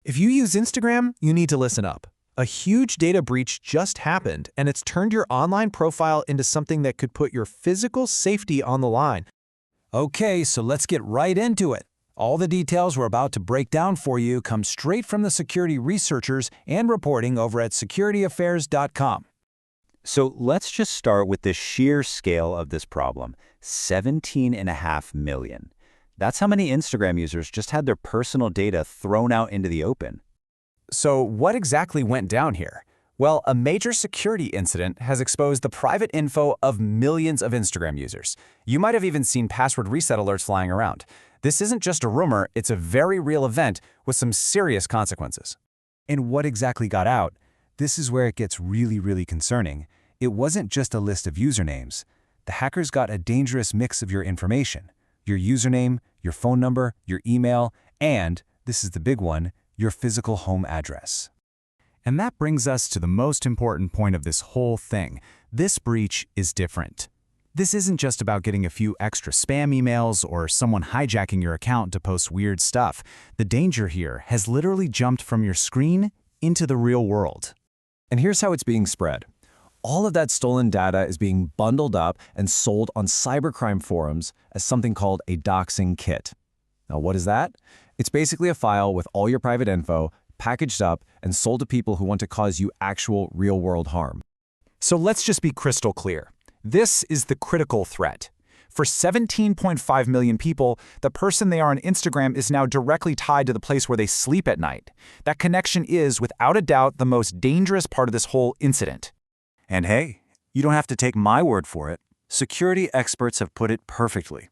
If you use Instagram, you need to listen up. A huge data breach just happened, and it's turned your online profile into something that could put your physical safety on the line. Okay, so let's get right into it. All the details we're about to break down for you come straight from the security researchers and reporting over at securityaffairs.com. So let's just start with the sheer scale of this problem, 17.5 million. That's how many Instagram users just had their personal data thrown out into the open. So what exactly went down here? Well, a major security incident has exposed the private info of millions of Instagram users. You might have even seen password reset alerts flying around. This isn't just a rumor, it's a very real event with some serious consequences. And what exactly got out? This is where it gets really concerning. It wasn't just a list of usernames. The hackers got a dangerous mix of your information. Your username, your phone number, your email, and, this is the big one, your physical home address. And that brings us to the most important point of this whole thing. This breach is different. This isn't just about getting a few extra spam emails or someone hijacking your account to post weird stuff. The danger here has literally jumped from your screen into the real world. And here's how it's being spread. All of that stolen data is being bundled up and sold on cybercrime forums as something called a doxing kit. Now, what is that? It's basically a file with all your private info packaged up and sold to people who want to cause you actual real-world harm. So let's just be crystal clear. This is the critical threat. For 17.5 million people, the person they are on Instagram is now directly tied to the place where they sleep at night. That connection is, without a doubt, the most dangerous part of this whole incident. And hey, you don't have to take my word for it. Security experts have put it perfectly.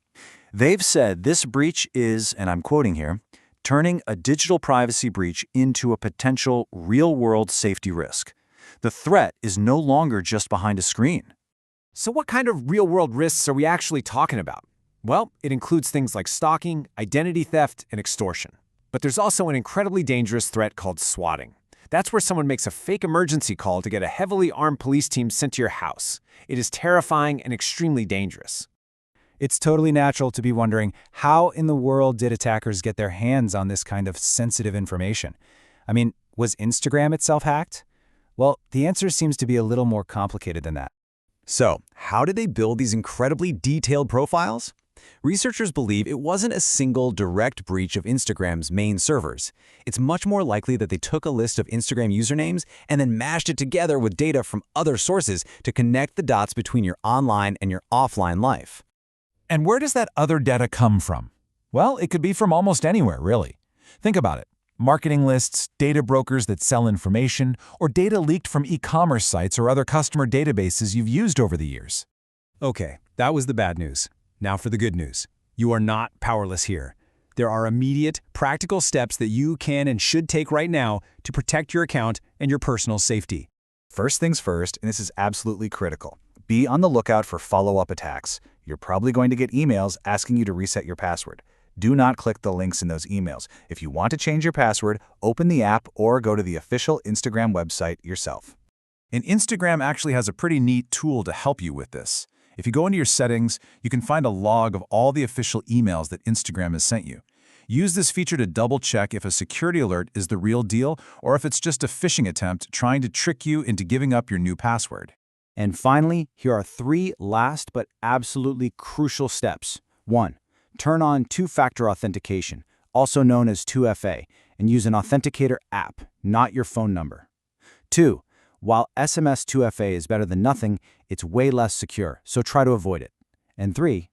They've said this breach is, and I'm quoting here, turning a digital privacy breach into a potential real-world safety risk. The threat is no longer just behind a screen. So what kind of real-world risks are we actually talking about? Well, it includes things like stalking, identity theft, and extortion. But there's also an incredibly dangerous threat called swatting. That's where someone makes a fake emergency call to get a heavily armed police team sent to your house. It is terrifying and extremely dangerous. It's totally natural to be wondering, how in the world did attackers get their hands on this kind of sensitive information? I mean, was Instagram itself hacked? Well, the answer seems to be a little more complicated than that. So, how did they build these incredibly detailed profiles? Researchers believe it wasn't a single direct breach of Instagram's main servers. It's much more likely that they took a list of Instagram usernames and then mashed it together with data from other sources to connect the dots between your online and your offline life. And where does that other data come from? Well, it could be from almost anywhere, really. Think about it. Marketing lists, data brokers that sell information, or data leaked from e-commerce sites or other customer databases you've used over the years. Okay, that was the bad news. Now for the good news. You are not powerless here. There are immediate, practical steps that you can and should take right now to protect your account and your personal safety. First things first, and this is absolutely critical. Be on the lookout for follow-up attacks. You're probably going to get emails asking you to reset your password. Do not click the links in those emails. If you want to change your password, open the app or go to the official Instagram website yourself. And Instagram actually has a pretty neat tool to help you with this. If you go into your settings, you can find a log of all the official emails that Instagram has sent you. Use this feature to double-check if a security alert is the real deal or if it's just a phishing attempt trying to trick you into giving up your new password. And finally, here are 3 last but absolutely crucial steps. 1. Turn on two-factor authentication, also known as 2FA, and use an authenticator app, not your phone number. 2. While SMS 2FA is better than nothing, it's way less secure, so try to avoid it. And 3.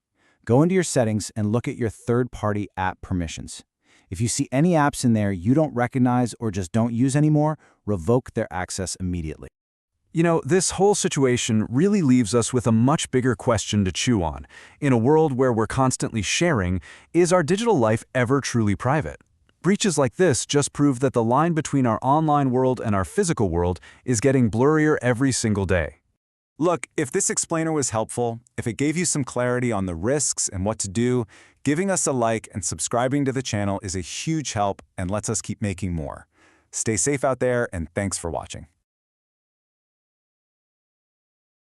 Go into your settings and look at your third-party app permissions. If you see any apps in there you don't recognize or just don't use anymore, revoke their access immediately. You know, this whole situation really leaves us with a much bigger question to chew on. In a world where we're constantly sharing, is our digital life ever truly private? Breaches like this just prove that the line between our online world and our physical world is getting blurrier every single day. Look, if this explainer was helpful, if it gave you some clarity on the risks and what to do, giving us a like and subscribing to the channel is a huge help and lets us keep making more. Stay safe out there, and thanks for watching.